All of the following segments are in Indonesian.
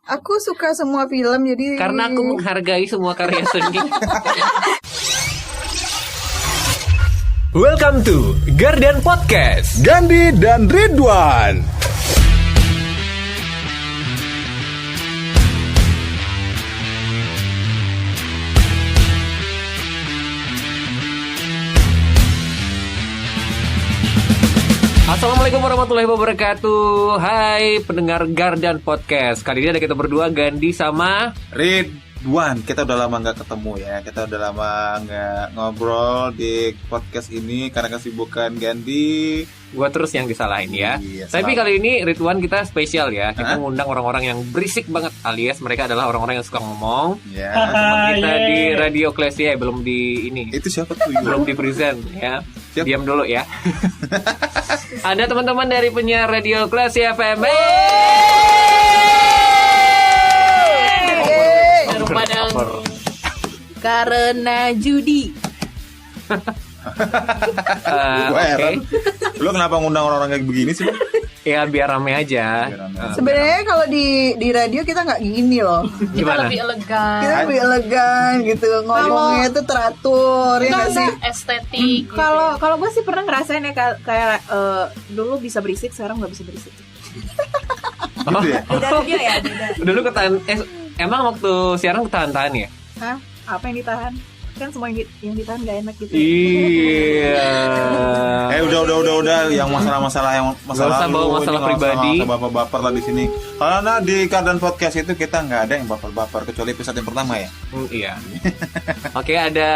Aku suka semua film, jadi Karena aku menghargai semua karya seni. Welcome to Garden Podcast. Gandhi dan Ridwan. Assalamualaikum warahmatullahi wabarakatuh. Hai pendengar Garden Podcast. Kali ini ada kita berdua, Gandhi sama Ridwan, kita udah lama nggak ketemu ya. Kita udah lama nggak ngobrol di podcast ini karena kesibukan Gandhi. gua terus yang disalahin ya. Iya, Tapi selalu. kali ini Ridwan kita spesial ya. Kita ngundang orang-orang yang berisik banget, alias mereka adalah orang-orang yang suka ngomong. Ya, Teman kita di Radio Klesia, belum di ini. itu siapa tuh? Belum di present ya. Siap. Diam dulu ya. Ada teman-teman dari penyiar Radio Klesia FM. Padang karena judi. Gue heran. Lu kenapa ngundang orang-orang kayak begini sih? Lu? Ya biar rame aja. Biar rame. Sebenarnya kalau di radio kita nggak gini loh. Gimana? Lebih elegan, Kita lebih elegan gitu, ngomongnya tuh teratur ya nggak sih? estetik. Kalau gue sih pernah ngerasain ya kayak dulu bisa berisik, sekarang nggak bisa berisik. Gitu ya? Beda radio ya, beda. Dulu ketahan. Emang waktu siaran ketahan-tahan ya? Hah? Apa yang ditahan? Kan semua yang ditahan gak enak gitu. Iya. Udah yang masalah yang Nggak usah bawa lalu, masalah ini nggak pribadi. usah baper-baper lah di sini. Karena di Garden Podcast itu kita nggak ada yang baper-baper kecuali episode yang pertama ya. Iya. Oke, ada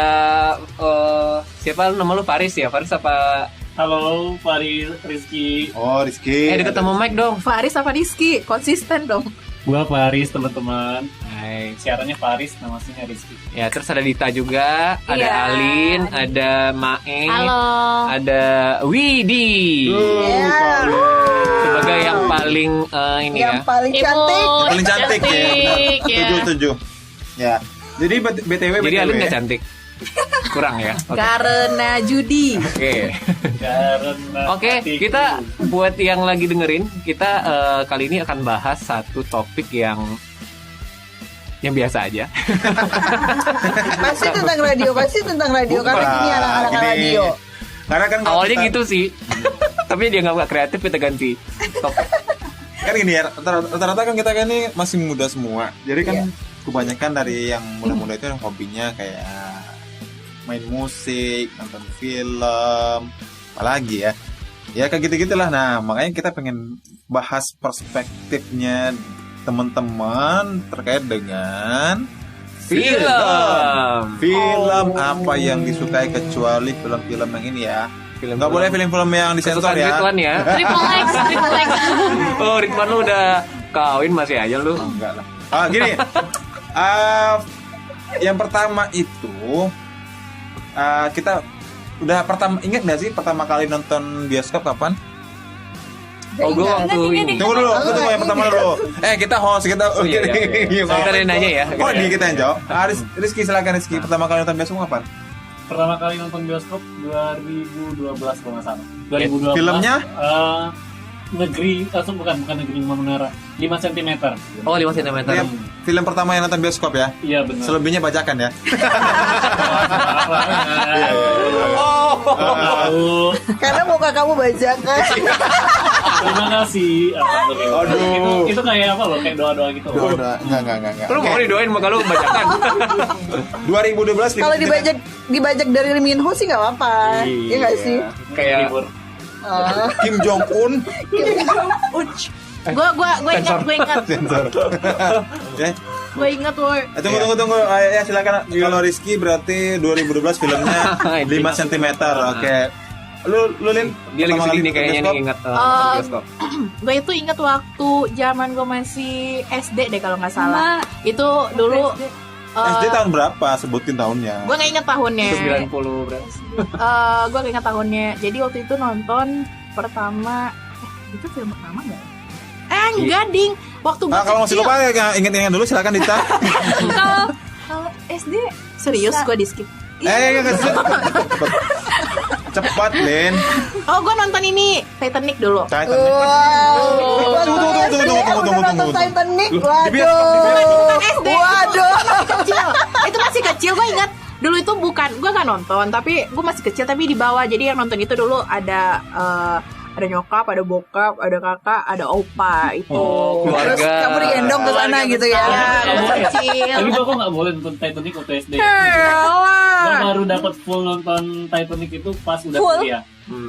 siapa nama lu? Faris ya? Faris apa? Halo, Faris, Rizky. Oh, Rizky. Deket sama Mike dong. Faris apa Rizky? Konsisten dong. Gua Faris, teman-teman. Hai. Siarannya Faris, namanya Rizky. Ya, terus ada Dita juga, ada Iya. Alin, ada Mae, Halo. ada Widi. Ya, Sebagai yang paling ini yang ya. paling cantik. Imut, Paling cantik ya. Benar. ya. Tujuh. Ya. Jadi BTW Jadi Alin gak cantik. Kurang ya. Oke. Karena judi. Oke. Karena Oke, hatiku. kita buat yang lagi dengerin, kita kali ini akan bahas satu topik yang biasa aja. Pasti tentang radio, karena Bukan, ini anak-anak gini. radio. Karena kan kalau Awalnya kita- gitu sih. Tapi dia nggak kreatif, kita ganti topik. kan gini ya, rata-rata kan kita kan ini masih muda semua. Jadi kan kebanyakan dari yang muda-muda itu yang hobinya kayak main musik, nonton film, apalagi ya. Ya kayak gitu-gitulah. Nah, makanya kita pengen bahas perspektifnya teman-teman terkait dengan film apa yang disukai kecuali film-film yang ini ya. Film Nggak boleh film-film yang disensor kesukaan ya. Ridwan ya. Triple X. Oh, Ridwan lu udah kawin masih aja lu. Enggak lah. Gini. Yang pertama itu kita udah ingat nggak sih pertama kali nonton bioskop kapan? Oh, gue waktu ini. Tunggu dulu, tunggu yang pertama dulu. Kita host, kita. Oh, iya. Kita ada yang nanya ya. Oh, ini kita yang jawab. Rizky, silakan Rizky. Pertama kali nonton bioskop kapan? Pertama kali nonton bioskop 2012 kalau nggak salah. 2012. Filmnya? Negeri, bukan Negeri Lima Menara. 5 cm. Oh, 5 cm. Film pertama yang nonton bioskop ya? Iya benar. Selebihnya bajakan ya? Tahu. Karena muka kamu bajakan. Terima kasih. Alhamdulillah. Aduh. Itu kayak apa loh? Kayak doa-doa gitu. Enggak. Lu mau didoain sama kalau bacakan. 2012 Kalau dibajak dari Minho sih nggak apa-apa, ya nggak sih? Kayak libur. Kim Jong Un. Gue ingat. Sensor. Ya. Gue ingat woi. Tunggu. Ya silakan. Kalau Rizky berarti 2012 filmnya 5 cm. Oke. Lu Lin? Dia lagi pertama sedih kali nih kayaknya bioskop? nih ingat bioskop. Gue itu ingat waktu zaman gue masih SD deh kalau nggak salah. Itu dulu. SD tahun berapa? Sebutin tahunnya. Gue nggak ingat tahunnya. 90 berapa? Gue gak ingat tahunnya. Jadi waktu itu nonton pertama. Itu film pertama nggak? Enggak ding. Waktu gue Kalau masih lupa ya, ingat-ingat dulu silakan Dita. kalau SD serius gue di skip. Enggak. Cepat, Len. Oh, gue nonton ini Titanic dulu. Titanic. Wow. Tunggu. Nonton Titanic. Di bioskop. Waduh. Waduh. Kecil. Itu masih kecil, gue ingat. Dulu itu gue nggak nonton, tapi gue masih kecil tapi di bawah. Jadi yang nonton itu dulu ada nyokap, ada bokap, ada kakak, ada opa itu. Terus keluarga. kamu digendong ke sana gitu ya. Ya, gue kecil. Tapi gue nggak boleh nonton Titanic waktu SD. Gue Elah. baru dapat full nonton Titanic itu pas udah Full? kuliah.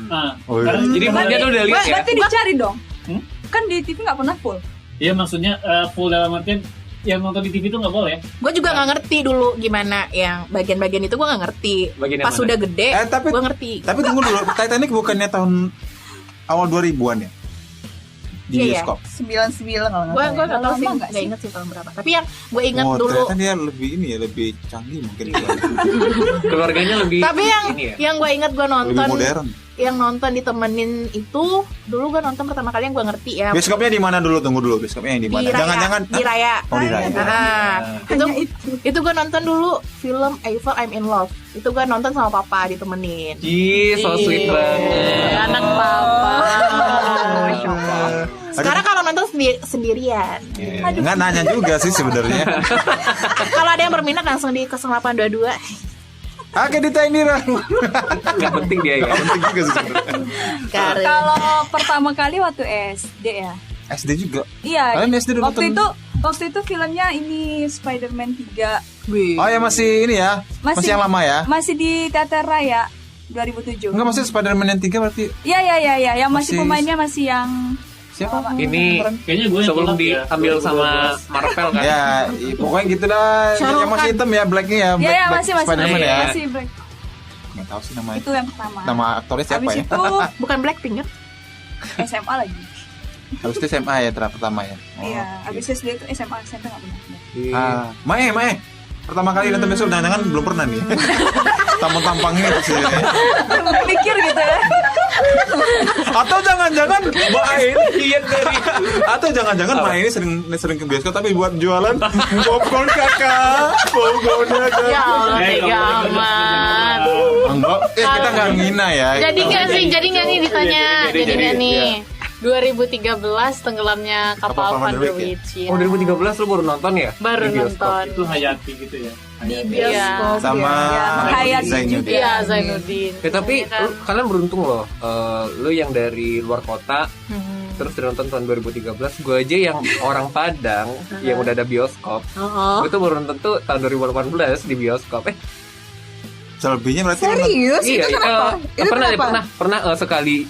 Nah, Oh, iya. Jadi dia tuh udah lihat ya. Berarti dicari dong. Hmm? Kan di TV nggak pernah full. iya maksudnya full dalam artian yang nonton di TV itu nggak boleh. Gue juga nggak ngerti dulu gimana yang bagian-bagian itu gue nggak ngerti. Bagian yang Pas mana? udah gede, Tapi gue ngerti. Tapi tunggu dulu, Titanic bukannya tahun awal 2000-an ya? Di Iya, bioskop. 99 kalau Gue nggak nggak tahu Lama sih, nggak nggak sih? inget sih tahun berapa. Tapi yang gue inget Oh, dulu. ternyata dia lebih ini ya, lebih canggih mungkin. Keluarganya lebih Tapi yang ini ya. yang gue inget gue lebih nonton, modern. yang nonton ditemenin itu dulu gue nonton pertama kali yang gue ngerti ya. Bioskopnya di mana dulu? Tunggu dulu, bioskopnya yang di Di mana? Raya. Jangan-jangan Di Raya. Oh, di Raya. Nah, itu gue nonton dulu film Eiffel I'm in Love. Itu gue nonton sama papa ditemenin. Ih, so sweet banget. Anak papa. Masya Allah. Sekarang kalau nonton sendirian. Nggak nanya juga sih sebenarnya. Kalau ada yang berminat langsung di 0822. Oke, Dita Indira. Gak penting dia ya. Penting juga sih sebenarnya. Karin. Kalau pertama kali waktu SD ya. SD juga. Iya. Kalian SD dulu waktu nonton? itu filmnya ini Spider-Man 3. Wih. Oh ya masih ini ya. Masih yang lama ya. Masih di Teater Raya 2007. Enggak maksudnya Spider-Man yang 3 berarti Iya, yang masih Masih- pemainnya masih yang siapa? Ini Kayaknya gue yang sebelum telat ya, diambil sama 2012. Marvel kan. Ya, pokoknya gitu dah. Yang masih hitam ya, blacknya ya. Iya, Black masih Spider-Man ya. masih break. Nggak tahu sih namanya. Itu yang pertama. Nama aktornya siapa Habis ya? itu Bukan Blackpink kan? SMA lagi. Habis itu SMA ya pertama ya. Oh, Iya, oke. habis SD itu SMP nggak pernah. Ah, Mae. Pertama kali nonton besok jangan-jangan belum pernah nih. Tampang-tampangnya gitu sih. Mikir gitu ya. Atau jangan-jangan Mae ini kian dari atau jangan-jangan Mae ini sering ke bioskop tapi buat jualan popcorn kakak. Popcorn kakak. Ya Allah, tega amat. Enggak, kita nggak ngina ya. Jadi nggak sih? Jadi nggak nih ditanya? Jadi, Jadi nggak jadi, nih? 2013 tenggelamnya kapal Kapal Van der Witch ya. Oh 2013 lu baru nonton ya? Baru Di bioskop. nonton. Itu Hayati gitu ya. Di Hayati. bioskop. Sama Hayat Zainuddin. Iya, Zainuddin. Ya, tapi Kan. kalian beruntung loh. Lu yang dari luar kota Hmm. terus udah nonton tahun 2013. Gue aja yang orang Padang yang udah ada bioskop. Oh. Gue tuh baru nonton tuh tahun 2018 di bioskop. selebihnya berarti Serius? Iya, itu kenapa? Itu pernah kenapa? pernah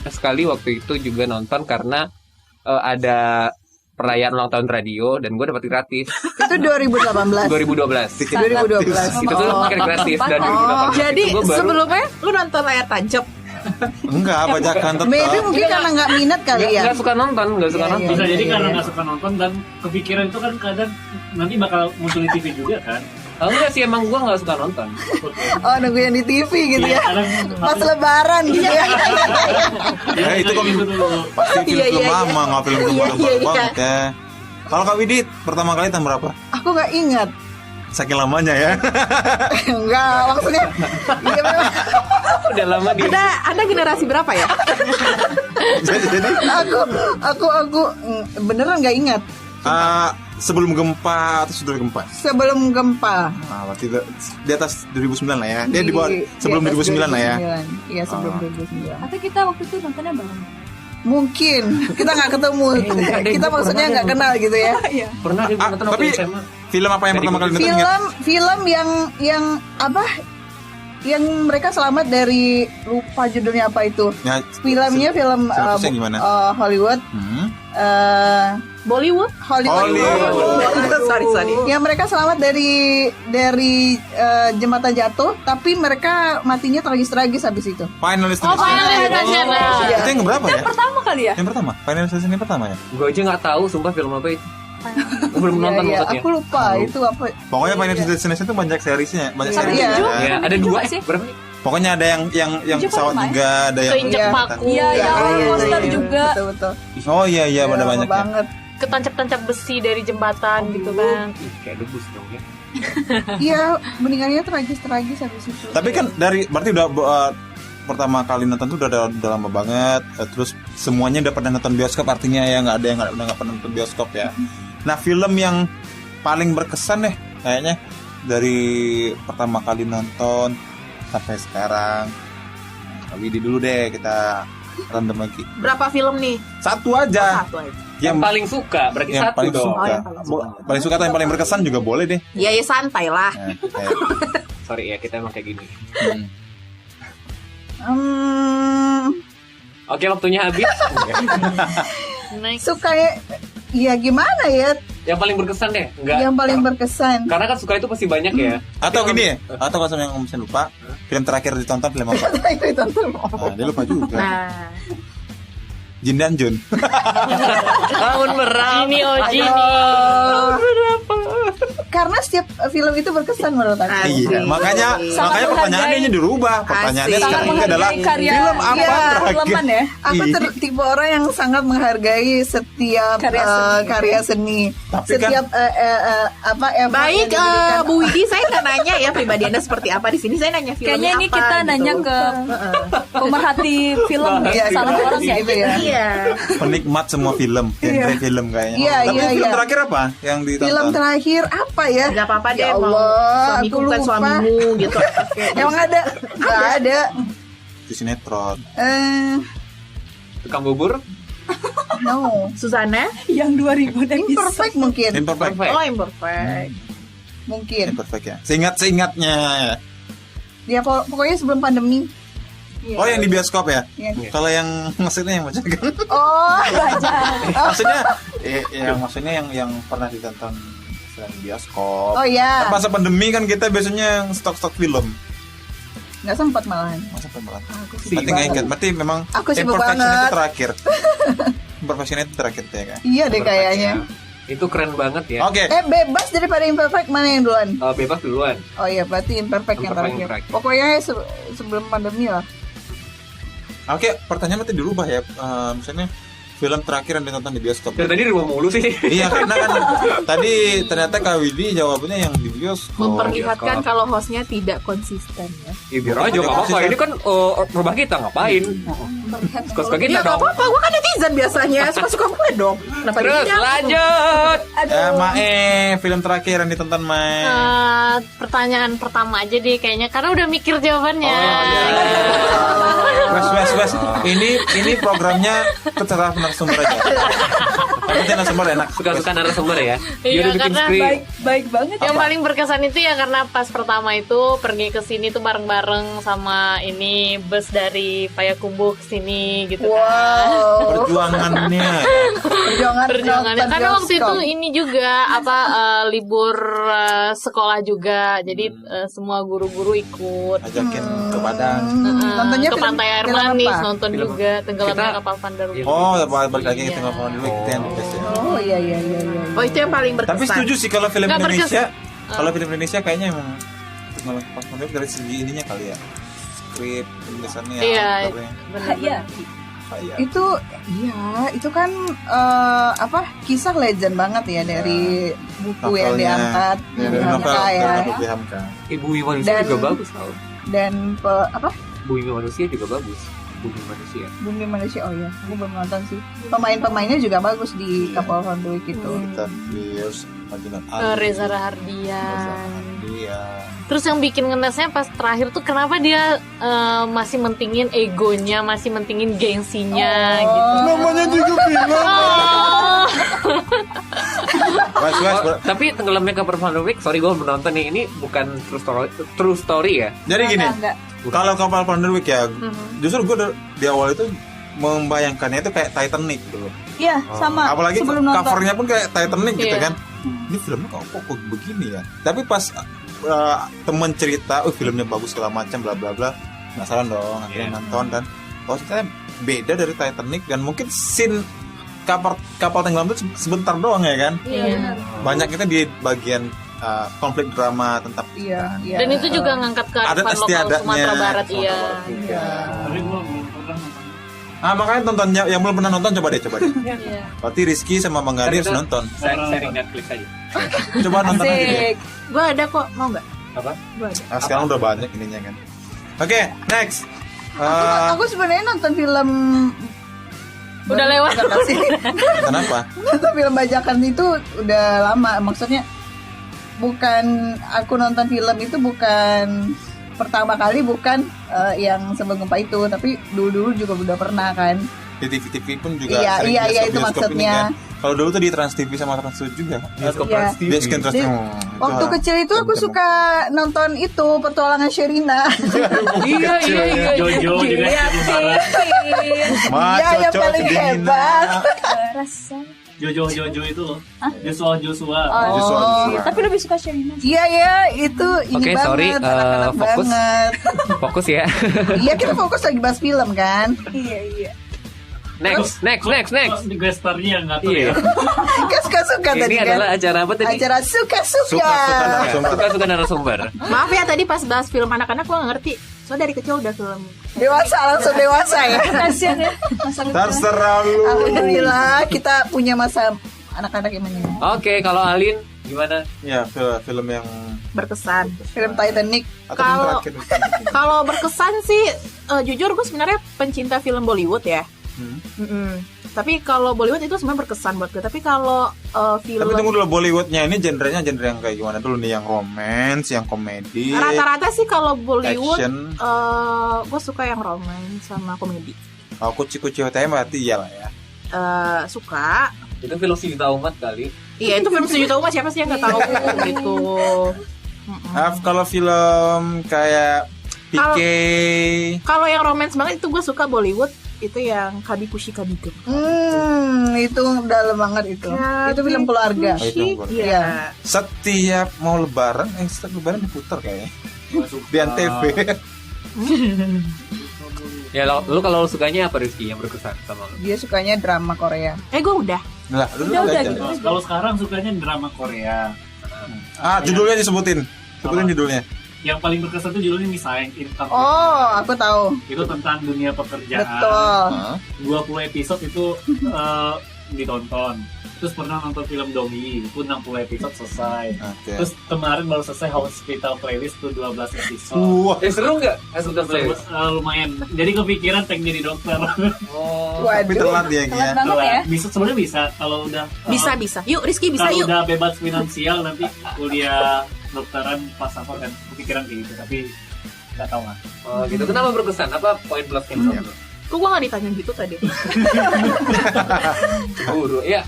sekali waktu itu juga nonton karena ada perayaan ulang tahun radio dan gue dapat gratis Itu 2018. 2012. 2012. Itu tuh Oh. pakai gratis dan Oh, 2018 Jadi itu gue baru sebelumnya lu nonton layar tancap. enggak bajakan tetap. Maybe mungkin karena nggak minat kali ya. nggak suka nonton. Iya, nonton. Bisa jadi Iya, karena iya. nggak suka nonton dan kepikiran itu kan kadang nanti bakal muncul di TV juga kan. Enggak sih, emang gue nggak suka nonton. Oh, nunggu yang di TV gitu Iya, ya. kadang Pas lebaran gitu ya. Itu kan gitu dulu. pasti Iya, film-film iya, lama, nggak film-film Iya, baru iya, iya. banget ya. Kalau Kak Widit pertama kali tahun berapa? Aku nggak ingat. Saking lamanya ya. Enggak, maksudnya. Iya memang. Udah lama di Anda generasi berapa ya? Jadi Aku beneran nggak ingat. sebelum gempa atau sudah gempa? Sebelum gempa. Berarti di atas 2009 lah ya. Dia di bawah sebelum atas 2009 lah ya. 2009. Iya, sebelum 2009. Atau kita waktu itu nontonnya bareng. Mungkin kita nggak ketemu. Kita maksudnya nggak kenal gitu ya. Iya. pernah di nonton waktu Tapi SMA. film apa yang pertama kali nonton ingat? Film yang apa? Yang mereka selamat dari lupa judulnya apa itu. Ya, Filmnya film sinopsisnya gimana? Hollywood. Bollywood? Hollywood. sorry. Yang mereka selamat dari jembatan jatuh, tapi mereka matinya tragis-tragis habis itu. Final Oh, Final Destination. Iya. Itu yang berapa ya? Pertama kali ya? Yang pertama. Final Destination yang pertama ya? Gue aja nggak tahu sumpah film apa itu. Gue belum nonton Iya, maksudnya. aku lupa itu apa. Pokoknya Final Destination itu banyak seriesnya, banyak Sampai seriesnya. tujuh. ya. Ya, ada Juga 2 sih. berapa? Pokoknya ada yang Tujuh pesawat apa, juga, ada yang Keinjek Iya. paku. Iya, yang poster juga. Betul. Oh iya Lama banyak ya. banget. Ketancap-tancap besi dari jembatan gitu kan. Ih, kayak debus dong ya. Iya, meninggalnya tragis-tragis habis itu. Tapi kan dari berarti udah pertama kali nonton tuh udah lama banget. Terus semuanya udah pernah nonton bioskop, artinya ya nggak ada yang nggak pernah nonton bioskop ya. Nah, film yang paling berkesan deh kayaknya dari pertama kali nonton sampai sekarang. Widi dulu deh, kita random lagi. Berapa film nih? Satu aja. Satu aja. Yang paling suka berarti yang satu paling dong. suka. Oh, yang paling suka. Paling suka atau yang paling berkesan juga boleh deh. Ya santai lah. Nah, kayak, Sorry ya, kita emang kayak gini. Oke, waktunya habis. Suka ya gimana ya? Yang paling berkesan deh. Enggak. Yang paling berkesan. Karena kan suka itu pasti banyak ya. atau gini ya, atau kalau yang misalnya lupa, film terakhir ditonton film apa? Itu ditonton. Nah, dia lupa juga. Nah, Jin dan Jun. Tahun berapa? Ini Oji nih. Karena setiap film itu berkesan menurut aku. Asik. Iya, makanya pertanyaannya dirubah. Pertanyaannya Asik. sekarang ini Sangat adalah menghargai karya- film apa iya, terakhir? filman ya. Aku Iya. tipe orang yang sangat menghargai setiap karya seni. Tapi Setiap effort yang baik diberikan. Bu Widi, saya nggak nanya ya pribadi Anda seperti apa di sini. Saya nanya filmnya Kayaknya ini apa, kita gitu. nanya ke pemerhati film Iya, salah gitu. orang ya Gitu ya. Iya. Penikmat semua film, genre film kayaknya. Iya, Tapi iya, film iya. terakhir apa yang ditonton? Film terakhir apa ya? Gak apa-apa deh, Ya mau Allah, suamiku aku bukan lupa. suamimu gitu. Emang ada? Nggak ada. Di sinetron. Tukang bubur. No. Susana? yang 2000 dan Imperfect mungkin. Imperfect. Oh, imperfect. Mungkin. Imperfect ya. Seingatnya. Ya pokoknya sebelum pandemi. Oh, yang di bioskop ya? Iya. Kalau yang maksudnya yang macam kan? Oh, Maksudnya maksudnya yang pernah ditonton selain bioskop. oh ya. Masa pandemi kan kita biasanya yang stok-stok film. Nggak sempat malahan. Masa pemberat. Aku sibuk Berarti nggak banget. ingat. Berarti memang Aku sibuk Imperfection itu banget. terakhir. Imperfection itu terakhir ya kan? Iya deh kayaknya. Itu keren banget ya. Oke. Bebas daripada imperfect mana yang duluan? Bebas duluan. Oh iya, berarti imperfect yang Imperfect yang terakhir. terakhir. Pokoknya sebelum pandemi lah. Oke, pertanyaan nanti dirubah ya. Misalnya film terakhir yang ditonton di bioskop. Dari tadi di rumah mulu sih. Iya, karena kan tadi ternyata Kak Widi jawabannya yang di bioskop. Memperlihatkan kalau hostnya tidak konsisten ya. Ya, biar aja nggak apa-apa. Ini kan rumah kita ngapain? Suka-suka kita Ya nggak dong. apa-apa, gue kan netizen biasanya. Suka-suka gue dong. Kenapa Terus dia? lanjut. Film terakhir yang ditonton Mae. Pertanyaan pertama aja deh kayaknya karena udah mikir jawabannya. Wes. Ini programnya terserah narasumber aja. Nanti narasumber enak. Suka-suka narasumber ya. Dia Iya, udah bikin karena skrip. Baik banget. Yang paling berkesan itu ya karena pas pertama itu pergi ke sini tuh bareng-bareng sama ini bus dari Payakumbuh ke sini gitu kan. Wow. Perjuangannya. Perjuangannya nonton karena waktu itu bioskop. ini juga libur sekolah juga. Jadi semua guru-guru ikut. Ajakin ke Padang. Nontonnya Ke film- Pantai Air film Manis apa? nonton Film juga tenggelamnya Kita- kapal Van der Wijk. Oh, balik lagi Iya. ke tengah dulu weekend. Oh iya. Oh, itu yang paling berkesan. Tapi setuju sih kalau film Nggak Indonesia. Kalau film Indonesia kayaknya emang malah pas melihat dari segi ininya kali ya. Skrip, tulisannya, Iya, aktornya. bener. Iya. Iya. Itu kan kisah legend banget ya dari buku yang Novelnya. diangkat Ya, dari Hamka novel ya. dari Hamka. Ibu manusia Dan- juga bagus tau. Dan Bumi manusia juga bagus. Bumi manusia. Bumi Manusia. Oh iya, aku belum nonton sih. Pemainnya juga bagus di Kapal Van der Wijk itu. Kita Pierce, Martinat Reza Rahardian. Iya. Terus yang bikin ngenesnya pas terakhir tuh kenapa dia masih mentingin egonya, masih mentingin gengsinya gitu. Namanya juga film. Oh, tapi tenggelamnya kapal Van der Wijk, sorry gue belum nonton nih. Ini bukan true story ya. Jadi gini, Enggak. kalau kapal Van der Wijk ya, justru gue di awal itu membayangkannya itu kayak Titanic gitu. Iya, sama. Apalagi sebelum nonton. covernya pun kayak Titanic gitu Iya. kan. Ini filmnya kok begini ya. Tapi pas temen cerita, filmnya bagus segala macam bla bla bla, penasaran dong akhirnya nonton dan ternyata beda dari Titanic dan mungkin scene kapal tenggelam itu sebentar doang ya kan. Iya. Banyak itu di bagian konflik drama tentang Iya. Dan itu juga ngangkat ke Adat kearifan lokal istiadatnya. Sumatera Barat, Sumatera iya. Barat juga. Tapi gue belum pernah nonton. Makanya tonton yang belum pernah nonton coba deh. Iya. Berarti Rizky sama Bang Gadi harus nonton. Sharing Netflix aja. Coba nonton aja deh. Asik. Gue ada kok, mau nggak? Apa? Gue ada. Nah, sekarang udah banyak ininya kan. Oke, next. Aku sebenarnya nonton film Udah lewat. Enggak sih. Kenapa? Nonton film bajakan itu udah lama. Maksudnya bukan aku nonton film itu bukan pertama kali, bukan yang sebelum gempa itu, tapi dulu juga udah pernah kan. Di TV pun juga Iya, sering iya, bioskop- itu bioskop ini maksudnya. kan. Kalau dulu tuh di Trans TV sama Trans 7 juga. Bioskop Iya. Trans TV. Dia skin Trans Di- TV. Waktu kecil itu aku suka nonton itu petualangan Sherina. Iya. Jojo juga sebenarnya. Dia yang paling hebat. Rasa. Jojo itu loh. Joshua. Oh, Tapi lebih suka Sherina. iya ya, itu ini Oke, banget, sorry, anak-anak fokus. banget. Fokus ya. Iya, kita fokus lagi bahas film kan. Iya. Next. Di gestarnya nggak tahu Iya. ya. Kan suka-suka Ini tadi kan. adalah acara apa tadi? Acara suka-suka. Suka-suka narasumber. Maaf ya tadi pas bahas film anak-anak gue gak ngerti. Soalnya dari kecil udah film. Dewasa, langsung dewasa ya. Kasian ya. Masa Terserah lu. Alhamdulillah kita punya masa anak-anak yang ini. Oke, kalau Alin gimana? Ya, film yang Berkesan. Film Titanic. atau Kalau- film terakhir. Kalau berkesan sih, jujur gue sebenarnya pencinta film Bollywood ya. Mm-mm. Tapi kalau Bollywood itu sebenarnya berkesan buat gue. Tapi kalau film Tapi tunggu dulu, Bollywoodnya ini genre yang kayak gimana dulu nih? Yang romance, yang komedi, rata-rata sih kalau Bollywood, action. gue suka yang romance sama komedi. Oh, kuci-kuci hotel berarti iyalah ya. Suka. Itu film Cinta Umat kali. Iya itu film sejuta umat, siapa sih yang nggak tahu gitu. Kalau film kayak PK, Kalau yang romance banget itu gue suka Bollywood, itu yang Kabikushi Kabigem. Itu dalam banget itu. Itu film keluarga. Oh, itu film keluarga. Iya. setiap mau lebaran, setiap lebaran diputar kayaknya di Antv. Ya lu kalau lu sukanya apa Rizky yang berkesan sama lu? Dia sukanya drama Korea. Gue udah. Lah, lu Udah aja. gitu. Kalau sekarang sukanya drama Korea. Judulnya disebutin. Sebutin Apa? judulnya. Yang paling berkesan tuh judulnya Misaeng Income. Oh, aku tahu. Itu tentang dunia pekerjaan. Betul. 20 episode itu ditonton. Terus pernah nonton film Dongyi, itu 60 episode selesai. Oke. Terus kemarin baru selesai Hospital Playlist tuh 12 episode. Wah, Seru nggak? Hospital Playlist? Lumayan. Jadi kepikiran pengen jadi dokter. Oh. tapi telat ya Telat ya. banget ya. Bisa sebenarnya bisa kalau udah Bisa. Yuk Rizky bisa kalau yuk. udah bebas finansial nanti kuliah dokteran pas apa kan kepikiran kayak gitu, tapi nggak tahu lah. Oh, gitu. Kenapa berkesan? Apa poin plusnya menurut lu? Kok gue gak ditanya gitu tadi? Guru. Iya.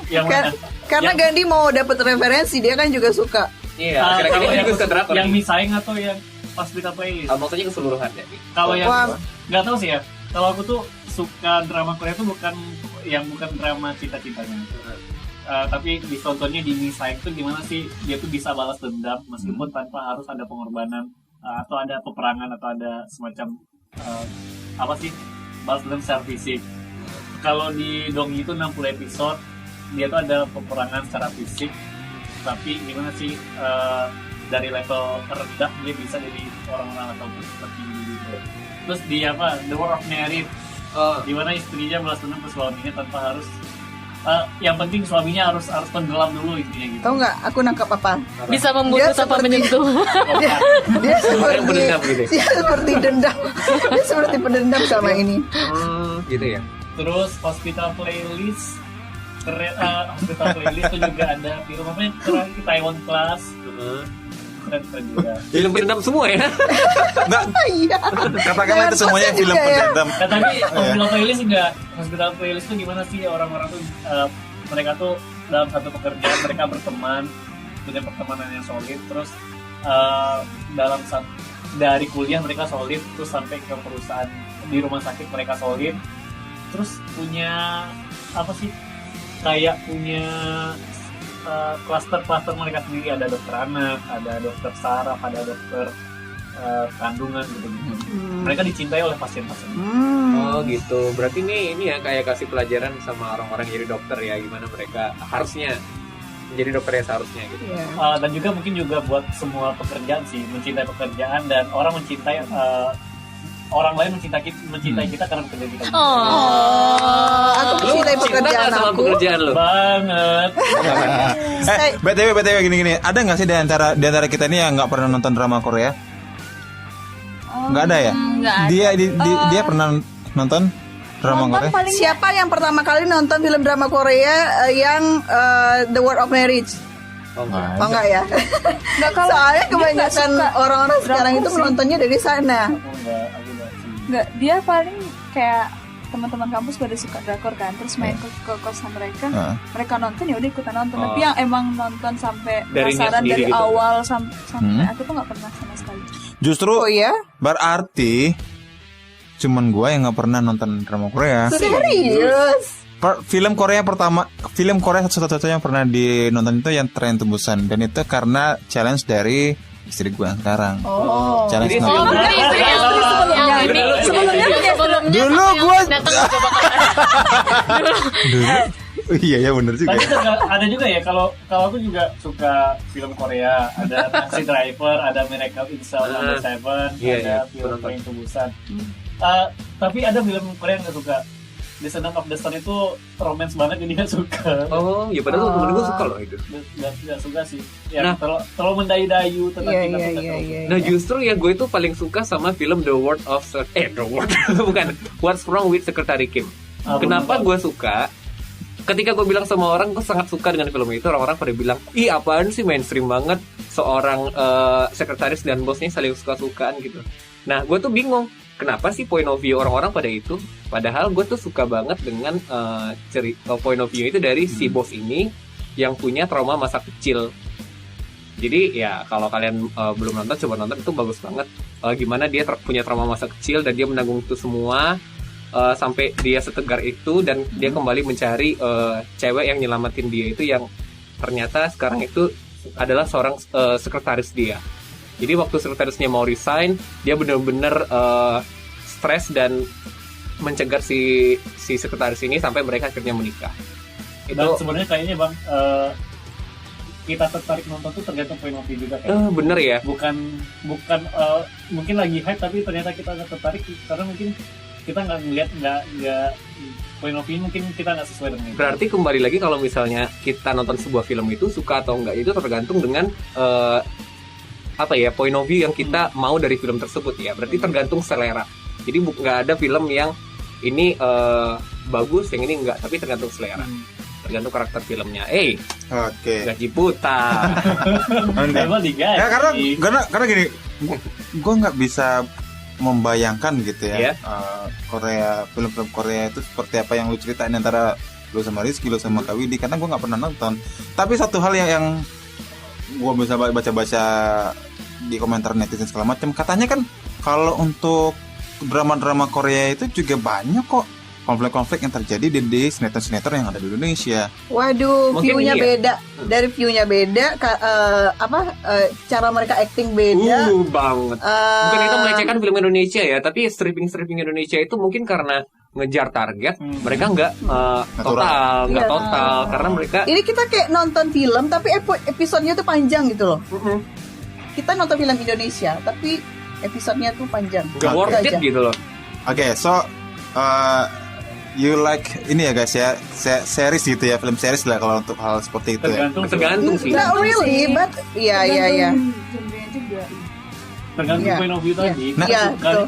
Yang mana? Karena Gandhi mau dapat referensi, dia kan juga suka. Iya, Ah, kira-kira kalau ini yang, juga suka drakor. yang nih. Misaeng atau yang Hospital Playlist? Maksudnya keseluruhan ya. Kalau yang Wah. nggak tahu sih ya. Kalau aku tuh suka drama Korea tuh bukan drama cinta-cintanya. Tapi ditontonnya di Misaeng tuh gimana sih dia tuh bisa balas dendam meskipun tanpa harus ada pengorbanan atau ada peperangan atau ada semacam apa sih balas dendam secara fisik. Kalau di Dongyi itu 60 episode dia tuh ada peperangan secara fisik, tapi gimana sih dari level rendah dia bisa jadi orang-orang atau tertinggi gitu. Terus di apa The War of Merit, dimana istrinya balas dendam ke suaminya tanpa harus yang penting suaminya harus tenggelam dulu intinya gitu. Tahu nggak? Aku nangkap apa? Bisa membunuh Dia tanpa seperti- menyentuh. Dia seperti pendendam gitu ya? dia seperti dendam. Dia seperti pendendam sama ini. Gitu ya. Terus Hospital Playlist Hospital Playlist itu juga ada film apa yang terakhir Taiwan Class, keren juga. Film pendendam semua ya. Enggak, Iya. katakanlah itu semuanya Jangan film juga ya. pendendam. Nah, tapi Hospital Playlist enggak. Hospital Playlist itu gimana sih orang-orang tuh mereka tuh dalam satu pekerjaan mereka berteman, punya pertemanan yang solid, terus dalam dari kuliah mereka solid, terus sampai ke perusahaan di rumah sakit mereka solid, terus punya apa sih kayak punya klaster-klaster mereka sendiri, ada dokter anak, ada dokter saraf, ada dokter kandungan gitu. Mereka dicintai oleh pasien-pasien. Oh gitu. Berarti ini ya kayak kasih pelajaran sama orang-orang yang jadi dokter ya, gimana mereka harusnya menjadi dokter yang seharusnya gitu. Iya. Dan juga mungkin juga buat semua pekerjaan sih, mencintai pekerjaan dan orang mencintai orang lain mencintai kita karena pekerjaan kita. Aku mencintai pekerjaan sama aku. pekerjaan lu. Banget. BTW gini. Ada nggak sih di antara kita ini yang nggak pernah nonton drama Korea? Nggak ada ya? Nggak ada. Dia pernah nonton drama Nonton Korea? paling Siapa yang pertama kali nonton film drama Korea yang The Word of Marriage? Oh, Nggak Oh ada. enggak ya? nggak kalau Soalnya dia nggak kebanyakan suka orang-orang sekarang itu drakor sih. menontonnya dari sana. Aku nggak sih. nggak, dia paling kayak teman-teman kampus pada suka drakor kan, terus main ke kosan mereka, Heeh. mereka nonton ya udah ikutan nonton. Oh. Tapi yang emang nonton sampai Dari niat penasaran sendiri dari gitu. awal sampai aku tuh nggak pernah sama sekali. Justru Oh ya? berarti cuman gua yang nggak pernah nonton drama Korea. Serius? Film Korea satu-satunya yang pernah dinonton itu yang Train to Busan, dan itu karena challenge dari istri gue yang sekarang. Oh. Challenge Jadi nonton. Oh, berarti itu yang sebelumnya. ini. Sebelumnya Sebelumnya Dulu sama yang gua- datang juga bakal Dulu. Iya ya bener juga. Tapi ada juga ya kalau aku juga suka film Korea, ada Taxi Driver, ada Miracle in Cell No. 7, Iya, ada iya, film gua nonton. Train to Busan. Tapi ada film Korea yang gak suka. Descendant of the Sun itu romance banget jadi gak suka. Oh, ya padahal temen gue suka loh itu. Gak suka sih. Ya Nah. terlalu mendayu-dayu tentang Iya, kita iya, tuh iya, iya. Nah justru ya gue itu paling suka sama film The World bukan What's Wrong with Secretary Kim. Kenapa gue suka? Ketika gue bilang sama orang gue sangat suka dengan film itu, orang-orang pada bilang, ih apaan sih mainstream banget, seorang sekretaris dan bosnya saling suka-sukaan gitu. Nah gue tuh bingung, kenapa sih point of view orang-orang pada itu? Padahal gue tuh suka banget dengan cerita point of view itu dari si bos ini yang punya trauma masa kecil. Jadi ya kalau kalian belum nonton, coba nonton, itu bagus banget. Gimana dia punya trauma masa kecil dan dia menanggung itu semua sampai dia setegar itu, dan dia kembali mencari cewek yang nyelamatin dia itu yang ternyata sekarang itu adalah seorang sekretaris dia. Jadi waktu sekretarisnya mau resign, dia benar-benar stres dan mencegah si sekretaris ini sampai mereka akhirnya menikah. Dan Itu sebenarnya kayaknya bang, kita tertarik nonton tuh tergantung point of view juga kan. bener ya. Bukan mungkin lagi hype tapi ternyata kita nggak tertarik karena mungkin kita nggak ngeliat nggak point of view mungkin kita nggak sesuai dengan itu. Berarti kembali lagi kalau misalnya kita nonton sebuah film itu suka atau enggak itu tergantung dengan apa ya, point of view yang kita mau dari film tersebut ya. Berarti tergantung selera. Jadi nggak ada film yang ini bagus, yang ini enggak, tapi tergantung selera. Tergantung karakter filmnya. Oke. Gaji putar. Emang digaji. Ya karena gini, gue nggak bisa membayangkan gitu ya, Iya. Korea, film-film Korea itu seperti apa yang lu ceritain antara lu sama Rizky, lu sama Kak Widi, karena gue nggak pernah nonton. Tapi satu hal yang gue bisa baca-baca di komentar netizen segala macam, katanya kan kalau untuk drama-drama Korea itu juga banyak kok konflik-konflik yang terjadi di sinetron-sinetron yang ada di Indonesia. Waduh, Mungkin view-nya iya. beda. Dari view-nya beda, cara mereka acting beda. Banget. Bukan itu melecehkan film Indonesia ya, tapi stripping Indonesia itu mungkin karena ngejar target, mereka nggak total, nggak Iya. total, karena mereka Ini kita kayak nonton film, tapi episodenya tuh panjang gitu loh. Kita nonton film Indonesia, tapi episodenya tuh panjang. nggak worth it aja. gitu loh. Oke, so you like ini ya guys ya, series gitu ya, film series lah kalau untuk hal seperti itu ya. Tergantung sih. Not really, but iya. Genrenya juga. Tergantung Iya. point of view tadi. Nah, Iya, betul.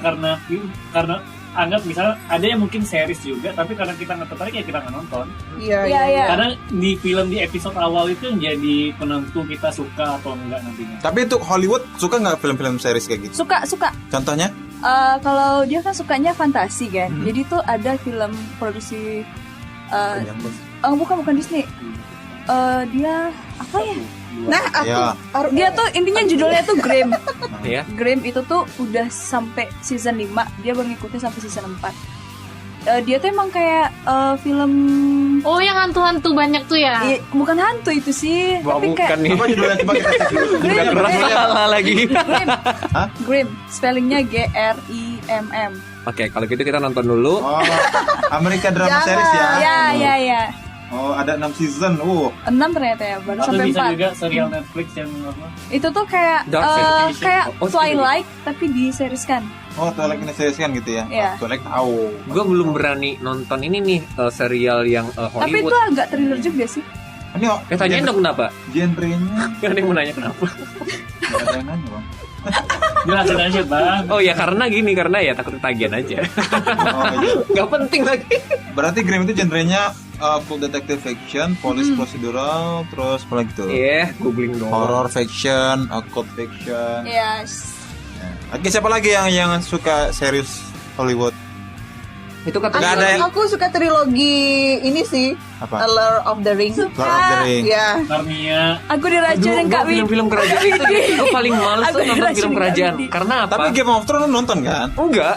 karena anggap misalnya ada yang mungkin series juga, tapi karena kita nggak tertarik ya kita nggak nonton. Iya. Iya. Karena di film di episode awal itu yang jadi penentu kita suka atau enggak nantinya. Tapi untuk Hollywood suka nggak film-film series kayak gitu? Suka. Contohnya? Kalau dia kan sukanya fantasi kan, jadi tuh ada film produksi bukan Disney. Dia apa ya? Nah, Ya. Dia tuh intinya judulnya tuh Grimm. Ya. Grimm itu tuh udah sampai season 5, dia mengikuti sampai season 4. Dia tuh emang kayak film Oh, yang hantu-hantu banyak tuh ya. bukan hantu itu sih, tapi Bukan kayak nih. Apa judulnya, coba kita cek dulu. Udah keras salah lagi. Grimm, spellingnya GRIMM. Oke, kalau gitu kita nonton dulu. Oh, Amerika drama Jangan. series ya. Ya. Oh, ada 6 season. 6 ternyata ya, baru Atau sampai bisa 4. juga serial Netflix yang apa? Itu tuh kayak Dark Side. kayak Oh, Twilight tapi diserieskan. Oh, Twilight ini series kan gitu ya. Iya. Twilight tahu. Gue belum berani nonton ini nih serial yang Tapi Hollywood. itu agak thriller juga sih. Ini kok Tanyain dong kenapa? genrenya Kan ada yang mau nanya kenapa? nggak ada yang nanya, Bang. Jelasin aja bang. Oh ya karena ya takut ketagihan aja. Oh, iya. Gak penting lagi. Berarti Grimm itu genrenya full detective fiction, police procedural, terus apa lagi tuh? Iya, googling dong. Horror fiction, occult fiction. Yes. Oke, siapa lagi yang suka serius Hollywood? Itu kata Nggak ada yang- Aku suka trilogi ini sih, Apa? Lord of the Rings. Lord of the Rings. Ya, Narnia. Aku diracunin Kak Wi. film-film kerajaan itu gue paling males Aku tuh nonton diracunin film kerajaan. Kak Widi. Karena apa? Tapi Game of Thrones nonton kan? Enggak.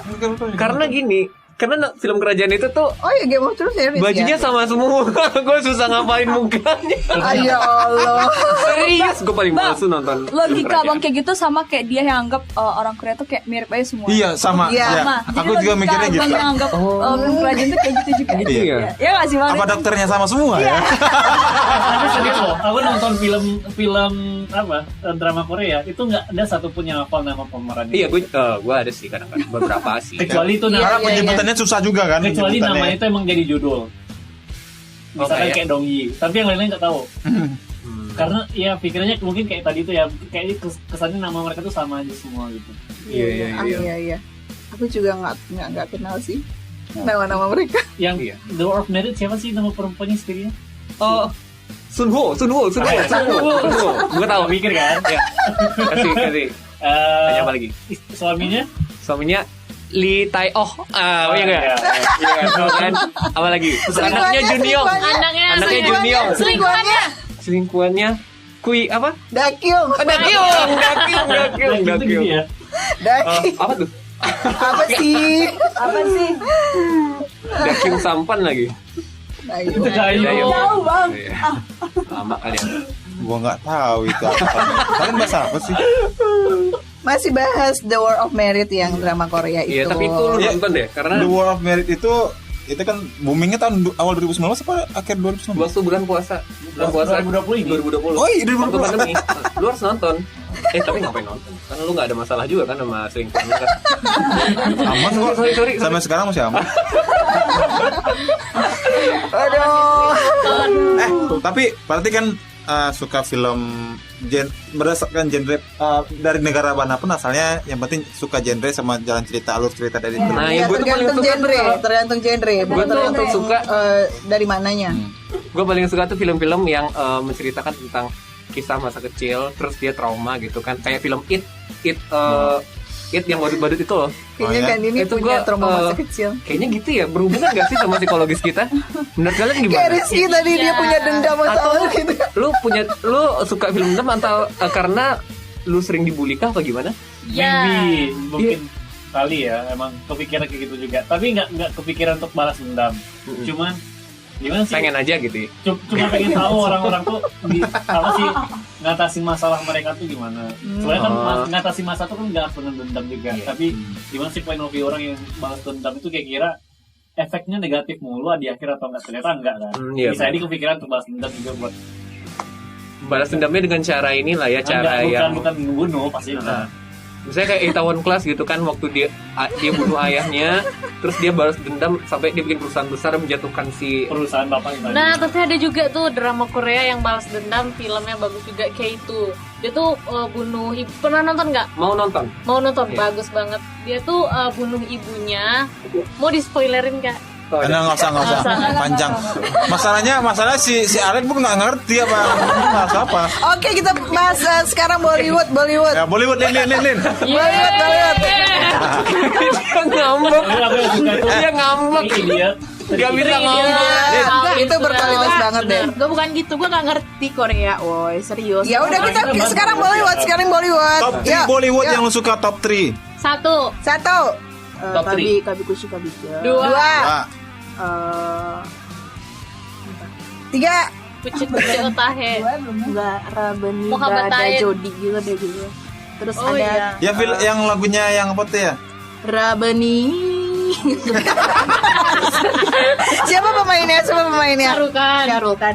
Karena gini, karena film kerajaan itu tuh oh ya Game of Thrones series bajunya ya. sama semua. Gue susah ngapain mukanya. Ya Allah. Serius, gue paling Bang, males tuh nonton film Logika kerajaan. bang kayak gitu sama kayak dia yang anggap orang Korea tuh kayak mirip aja semua. Iya, sama. Iya. Ya. Sama. Aku juga mikirnya gitu. Bang yang anggap film kerajaan tuh kayak gitu juga. Gitu ya? Ya nggak sih bang? Apa dokternya sama semua ya? Tapi sedih loh. Aku nonton film apa drama Korea itu nggak ada satupun yang hafal nama pemerannya. Iya, gue ada sih kadang-kadang beberapa sih. Kecuali itu Iya, nama, Karena penyebutannya susah juga kan? kecuali penyebutannya. nama itu emang jadi judul. Misalkan kayak- kayak Dong Yi, tapi yang lain-lain nggak tahu. Hmm. Karena ya pikirannya mungkin kayak tadi tuh ya, kayak kesannya nama mereka tuh sama aja semua gitu. Iya. Aku juga nggak kenal sih nama-nama mereka. Yang Iya. The War of Merit siapa sih nama perempuannya istrinya? Oh, Sunho. Gue tahu. Mikir kan? Ya. Kasih. Tanya apa lagi? Suaminya? Suaminya Lee Tai Oh. Iya enggak? Iya. Iya kan? Apa lagi? Anaknya Juniong. Anaknya Juniong. Selingkuhannya Kui apa? Dakyung. Dakyung. Gitu gitu ya. Dakyung. Apa tuh? Apa sih? Apa sih? Dakyung Sampan lagi. Dakyung. Dayung. Jauh bang. Iya. Lama kalian. Gua nggak tahu itu apa. Kalian bahasa apa sih? Masih bahas The War of Merit yang drama Korea itu. Iya, tapi itu lu Iya. nonton deh karena The War of Merit itu kan boomingnya tahun awal 2019 apa akhir 2019? waktu bulan puasa 2020 ini. 2020. Oh iya, 2020. Waktu pandemi. Lu harus nonton. Tapi ngapain nonton? Kan lu gak ada masalah juga kan sama selingkuhan lu kan. Aman kok. Sorry. Sampai sekarang masih aman. Aduh. Tapi berarti kan suka film berdasarkan genre dari negara manapun asalnya, yang penting suka genre sama jalan cerita, alur cerita dari film. Nah, Ya, yang gue tuh paling tergantung suka genre, tuh tergantung genre. Gue tuh Tergantung suka dari mananya. gue paling suka tuh film-film yang menceritakan tentang kisah masa kecil, terus dia trauma gitu kan, kayak film It yang badut-badut itu loh. Kayaknya ya? kan ini Itu punya gua, trauma masa kecil. Kayaknya gitu ya, berhubungan gak sih sama psikologis kita? Menurut kalian Kayak gimana? Rizky tadi dia punya dendam masa Atau lalu gitu. lu suka film dendam atau karena lu sering dibully kah apa gimana? Ya. Maybe, mungkin kali ya emang kepikiran kayak gitu juga. Tapi nggak kepikiran untuk balas dendam. Cuman gimana sih? Pengen aja gitu ya. Cuma pengen tahu orang-orang tuh apa sih ngatasin masalah mereka tuh gimana. Soalnya kan ngatasin masalah tuh kan nggak harus dengan dendam juga. Tapi gimana sih point of view orang yang balas dendam itu kayak kira efeknya negatif mulu di akhir atau enggak? Ternyata enggak kan. Iya, Bisa jadi kepikiran untuk balas dendam juga buat balas dendamnya dengan cara inilah ya, cara yang bukan membunuh pasti. misalnya kayak Itaewon Class gitu kan, waktu dia bunuh ayahnya, terus dia balas dendam sampai dia bikin perusahaan besar menjatuhkan si Perusahaan bapak itu. Nah, tapi ada juga tuh drama Korea yang balas dendam, filmnya bagus juga kayak itu. Dia tuh bunuh ibu. Pernah nonton nggak? mau nonton. Iya. Bagus banget. Dia tuh bunuh ibunya. Mau di spoilerin nggak? Nggak usah panjang. Masalahnya si Alek pun nggak ngerti apa. Oke, kita bahas sekarang Bollywood. Ya Bollywood, Lin. Bollywood. Dia ngambek. Dia ngambek. Idiot. Gak bisa ngomong. Itu berkualitas banget deh. Gue bukan gitu, gue gak ngerti Korea, woi serius. Ya udah kita sekarang Bollywood. Top 3 Ya, Bollywood ya. yang lu suka, top 3. Satu. Satu, Top three. Kabi kusu kabi Dua. dua, Nah, tiga. Pucuk-pucuk otahe. enggak Rabani Muhammad ada Taib. Jody gitu deh gitu. Terus Oh ada iya. yang lagunya yang apa tuh ya? Rabani. Siapa pemainnya? Tarukan. Syarul kan.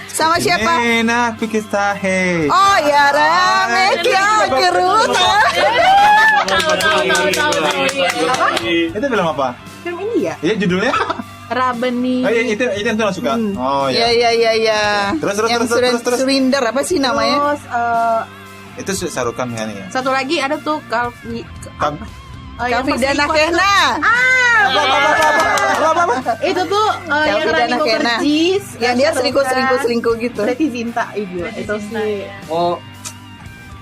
Sama siapa? Nena Pikistahe. Oh ya, rame kya keruta. Itu film apa? Film ini ya. Iya judulnya. Rabani. Oh iya itu yang lu suka. Oh Ya. iya. Terus. Terus. Surinder apa sih namanya? Terus Itu Sarukan kan ya. Satu lagi ada tuh Kalvi. Kavi dan Nakena. Itu tuh yang Kalvi dan lagi mau Nakena. perjis. Yang dia selingkuh gitu. Berarti Zinta itu. Itu sih. Oh,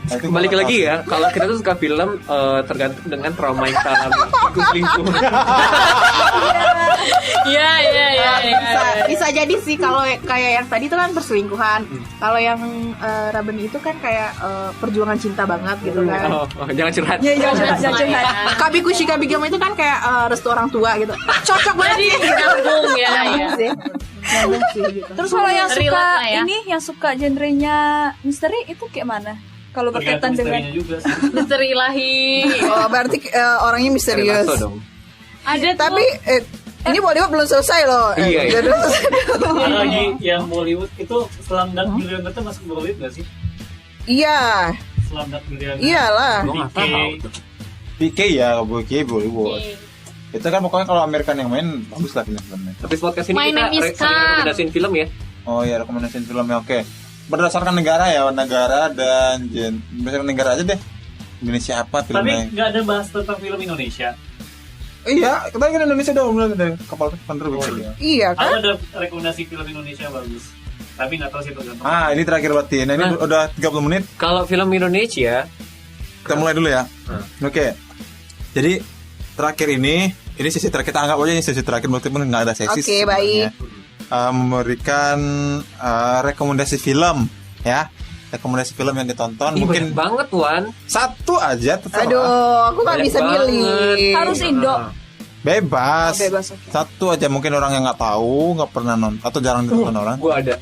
Nah, itu balik gua lagi tahu. ya. Kalau kita tuh suka film tergantung dengan trauma yang kita alami. Selingkuh. Iya. Bisa jadi sih kalau kayak yang tadi itu kan perselingkuhan. Kalau yang Raben itu kan kayak perjuangan cinta banget gitu kan. Jangan curhat. Ya, jangan curhat. Kabi Kushi Kabi Gama itu kan kayak restu orang tua gitu. Cocok banget Jadi sih. nyambung ya. Nyambung sih gitu. Terus kalau yang suka Relate lah ya. ini, yang suka genrenya misteri itu kayak mana? Kalau berkaitan Tergantung dengan misterinya juga sih. Misteri ilahi. Oh, berarti orangnya misterius. Naruto dong. Ada tuh. Tapi ini Bollywood belum selesai loh. Iya. Belum selesai. Yang lagi yang Bollywood itu Slumdog Millionaire itu masuk Bollywood nggak sih? Iya, Slumdog Millionaire. iyalah. Gua nggak DK. tahu. PK ya, PK Bollywood. Itu kan pokoknya kalau American yang main bagus lah film-filmnya. Tapi podcast ini My kita name is saling Khan. rekomendasiin film ya. Oh ya, rekomendasi filmnya oke. Berdasarkan negara ya, negara dan berdasarkan negara aja deh. Indonesia apa Tapi filmnya? nggak ada bahas tentang film Indonesia. Iya, kita kan Indonesia dong, mulai dari kapal terbang ya. Iya Aku kan? ada rekomendasi film Indonesia yang bagus. Tapi nggak tahu sih tergantung. Ah, ini terakhir berarti. Nah, ini Nah. udah 30 menit. Kalau film Indonesia, Kita mulai dulu ya. Oke. Jadi terakhir ini sesi terakhir, kita anggap aja ini sesi terakhir, berarti pun nggak ada sesi. Oke, baik. Memberikan rekomendasi film ya. Rekomendasi film yang ditonton ih, mungkin banyak banget Wan. satu aja terserah. Aduh, aku nggak Banyak bisa banget. milih. harus Indo. Bebas. Oh, bebas, oke. Satu aja, mungkin orang yang nggak tahu, nggak pernah nonton atau jarang ditonton orang. Gue ada.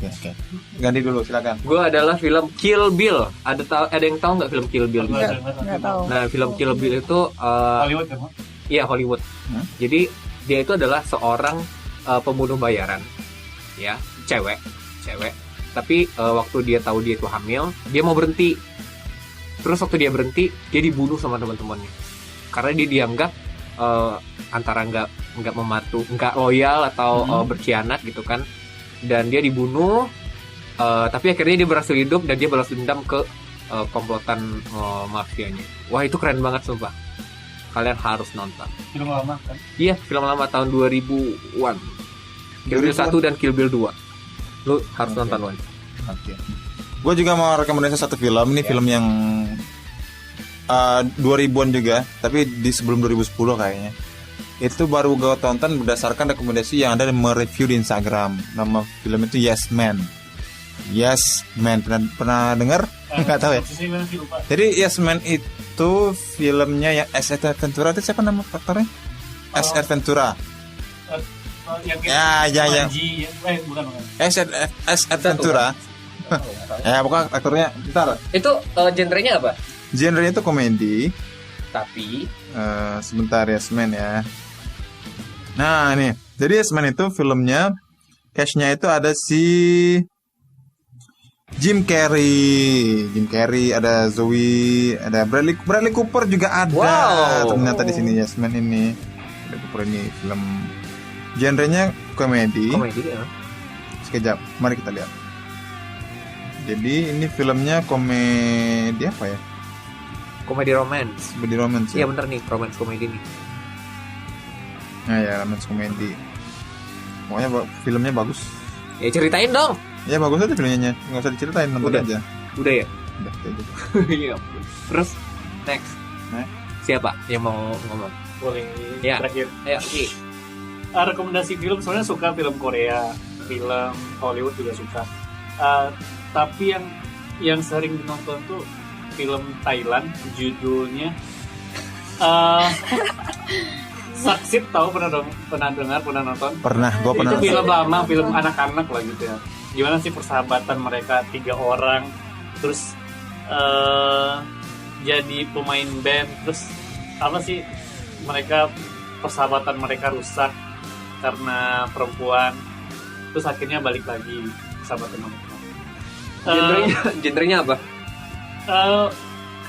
Oke. Ganti dulu, silakan. Gue adalah film Kill Bill. Ada yang tahu nggak film Kill Bill? Nggak tahu. Nah, film Kill Bill itu Hollywood kan? iya Hollywood. Jadi dia itu adalah seorang pembunuh bayaran, ya, cewek. Tapi waktu dia tahu dia itu hamil, dia mau berhenti. Terus waktu dia berhenti, dia dibunuh sama teman-temannya. Karena dia dianggap antara nggak loyal atau berkhianat gitu kan. Dan dia dibunuh. Tapi akhirnya dia berhasil hidup dan dia balas dendam ke komplotan mafianya. Wah, itu keren banget sumpah. Kalian harus nonton. Film lama kan? Iya, film lama tahun 2000-an. Kill Bill 1 dan Kill Bill 2. Lu harus nonton, Wan. Oke. Gue juga mau rekomendasi satu film. Ini film yang 2000-an juga, tapi di sebelum 2010 kayaknya. Itu baru gue tonton berdasarkan rekomendasi yang ada mereview di Instagram. Nama film itu Yes Man. Yes Man, pernah dengar? Nggak tahu ya. Posisi mana sih, lupa. Jadi Yes Man itu filmnya yang S. Ventura itu siapa nama aktornya? S. Ventura. Yang Ya. Manji, bukan. S. Ventura. Ya, bukan aktornya. Bentar. Itu genrenya apa? Genrenya itu komedi. Tapi Sebentar, Yes Man ya. Nah, nih. Jadi Yes Man itu filmnya cast-nya itu ada si Jim Carrey, ada Zoe, ada Bradley Cooper juga ada. Wow. Ternyata di sini Yes Man ini. Bradley Cooper ini film genrenya komedi. komedi ya. Sekejap, mari kita lihat. Jadi ini filmnya komedi apa ya? Komedi romance. Komedi romance Iya ya? bener nih, romance komedi nih. Nah ya, romance komedi. Pokoknya filmnya bagus. Ya ceritain dong. Ya bagus aja filmnya, nggak usah diceritain, nonton Udah. aja. Udah ya? Udah, kayak gitu. Iya. Terus next. Next. Siapa yang mau ngomong? Boleh. Ya. Terakhir. Ayo, Ki. Rekomendasi film, soalnya suka film Korea, film Hollywood juga suka. Tapi yang sering nonton tuh film Thailand, judulnya Saksit, tahu pernah dengar, pernah nonton? Pernah, gue pernah. Itu film lama, film anak-anak lah gitu ya. Gimana sih persahabatan mereka 3 orang, terus jadi pemain band, terus apa sih mereka, persahabatan mereka rusak karena perempuan, terus akhirnya balik lagi persahabatan mereka. Genrenya apa?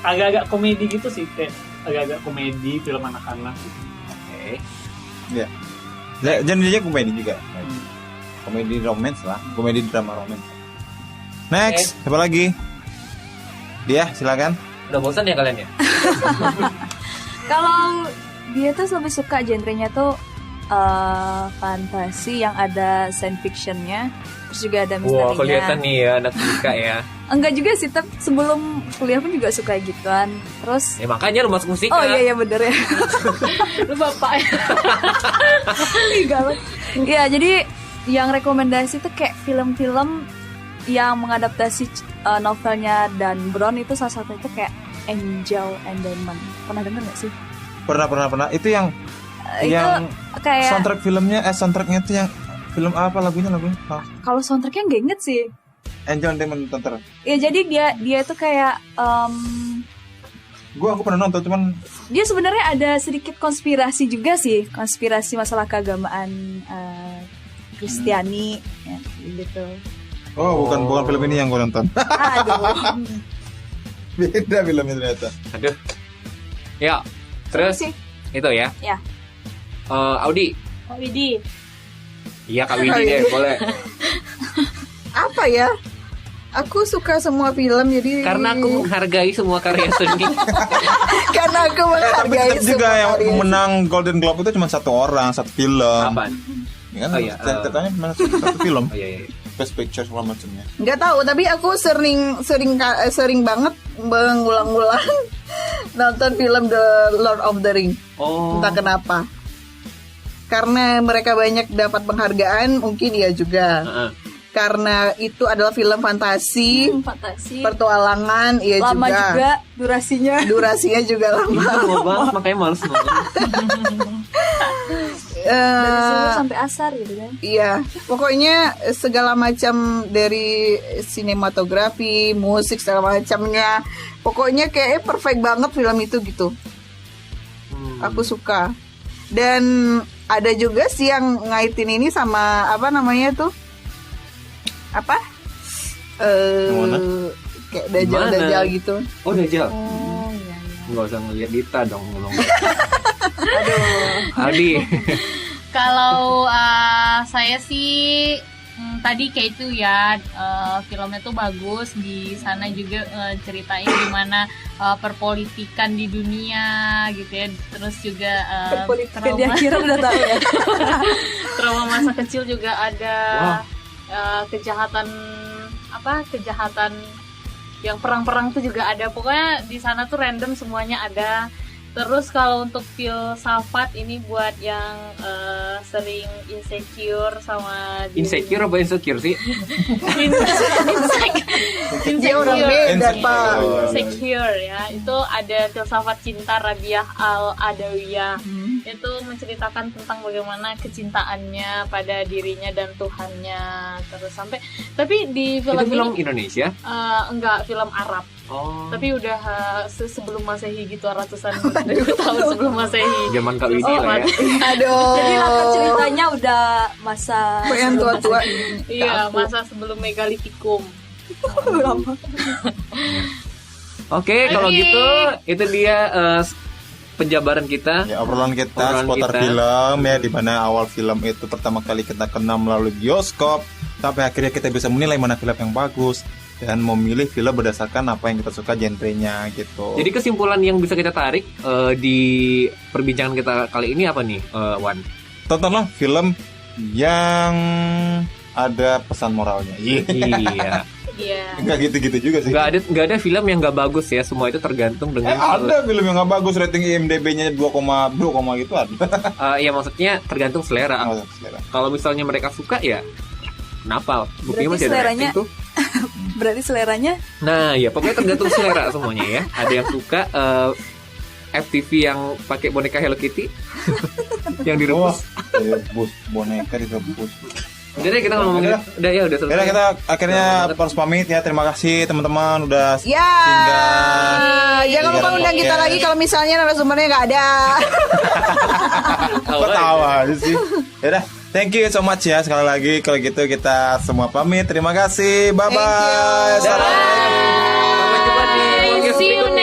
Agak-agak komedi gitu sih, kayak agak-agak komedi, film anak-anak. Oke. Ya. Genrenya komedi juga. Komedi romance lah, komedi drama romance. Next, siapa lagi? Dia silakan. Udah bosan ya kalian ya? Kalau dia tuh lebih suka genrenya tuh fantasi yang ada science fictionnya, terus juga ada misterinya. Wah, kelihatan nih ya anak fisika ya. Enggak juga sih, tapi sebelum kuliah pun juga suka gituan. Terus Ya makanya lu masuk musik. oh iya bener ya. Lu bapak ya. Ih, galak. Iya, jadi yang rekomendasi tuh kayak film-film yang mengadaptasi novelnya Dan Brown. Itu salah satu itu kayak Angel and Demon. Pernah denger gak sih? Pernah. Itu yang Itu kayak soundtrack filmnya, soundtracknya itu yang film apa lagunya? Oh. kalau soundtracknya nggak inget sih. Angel and Demon Tonton. Ya jadi dia tuh kayak Aku pernah nonton cuman dia sebenarnya ada sedikit konspirasi juga sih, konspirasi masalah keagamaan Kristiani ya, gitu. bukan film ini yang gue nonton. Aduh. Beda filmnya ternyata. Aduh. Ya, terus Sih. itu ya. Ya. Audi. Kak Widi. Iya Kak Widi deh, boleh. Apa ya? Aku suka semua film jadi Karena aku menghargai semua karya seni. karena aku Tapi menghargai tetap juga semua yang karya. menang Golden Globe itu cuma satu orang, satu film. Apaan? Ya kan? Oh, iya, Ceritanya cuma satu film. Oh iya. Best Picture segala macamnya. Nggak tahu, tapi aku sering banget mengulang-ulang nonton film The Lord of the Ring. Oh. Entah kenapa. Karena mereka banyak dapat penghargaan, mungkin iya juga. Heeh. Karena itu adalah film fantasi, Fantasi. pertualangan, iya Lama juga. juga durasinya. Durasinya juga Itu lama. lama banget makanya males nonton. Dari subuh sampai asar gitu kan. Iya, pokoknya segala macam dari sinematografi, musik segala macamnya, pokoknya kayak perfect banget film itu gitu. Aku suka. Dan ada juga sih yang ngaitin ini sama apa namanya tuh? Apa? Yang mana? Kayak Gimana? dajal gitu. Oh Dajjal. Oh iya. Nggak usah ngeliat Dita dong ngomong. Aduh. Audi. Kalau saya sih tadi kayak itu ya, filmnya tuh bagus. Di sana juga ceritain gimana perpolitikan di dunia gitu ya. Terus juga Politikan dia kira udah tahu ya. trauma masa kecil juga ada. Kejahatan yang perang-perang tuh juga ada. Pokoknya di sana tuh random semuanya ada. Terus kalau untuk filsafat ini buat yang sering insecure sama Insecure apa insecure sih? Dia orang beda, Pak. Insecure ya. Itu ada filsafat cinta Rabiah Al-Adawiyah. Itu menceritakan tentang bagaimana kecintaannya pada dirinya dan Tuhannya. Terus sampai tapi di film Itu film ini Indonesia? enggak, film Arab. Oh. Tapi udah sebelum Masehi gitu, ratusan ribu tahun sebelum Masehi. Zaman Kak Widi lah ya. Aduh. Jadi latar ceritanya udah masa yang tua-tua. Iya, masa sebelum megalitikum. Oke, kalau Oke. gitu itu dia penjabaran kita. Ya obrolan kita Obrolan seputar kita. film ya, di mana awal film itu pertama kali kita kenal melalui bioskop, sampai akhirnya kita bisa menilai mana film yang bagus dan memilih film berdasarkan apa yang kita suka genrenya gitu. Jadi kesimpulan yang bisa kita tarik di perbincangan kita kali ini apa nih, Wan? tontonlah film yang ada pesan moralnya. Iya. Iya. Enggak gitu-gitu juga sih. Nggak ada film yang nggak bagus ya. Semua itu tergantung dengan. Ada film yang nggak bagus, rating IMDb-nya 2,2 gitu ada. Ya maksudnya tergantung selera. Oh, selera. Kalau misalnya mereka suka ya, kenapa? Buktinya Berarti masih ada seleranya- rating tuh. berarti seleranya Nah, ya pokoknya tergantung selera semuanya ya. Ada yang suka FTV yang pakai boneka Hello Kitty yang direbus. Rebus boneka direbus. Udah deh kita ngomongin. Udah ya udah selesai. Yaudah, kita akhirnya harus pamit ya. Terima kasih teman-teman udah Ya, jangan lupa undang kita lagi kalau misalnya narasumbernya nggak ada. Ketawa aja sih. Yaudah, thank you so much ya sekali lagi. Kalau gitu kita semua pamit. Terima kasih. Bye bye. Thank you. Sampai jumpa di podcast See you berikutnya.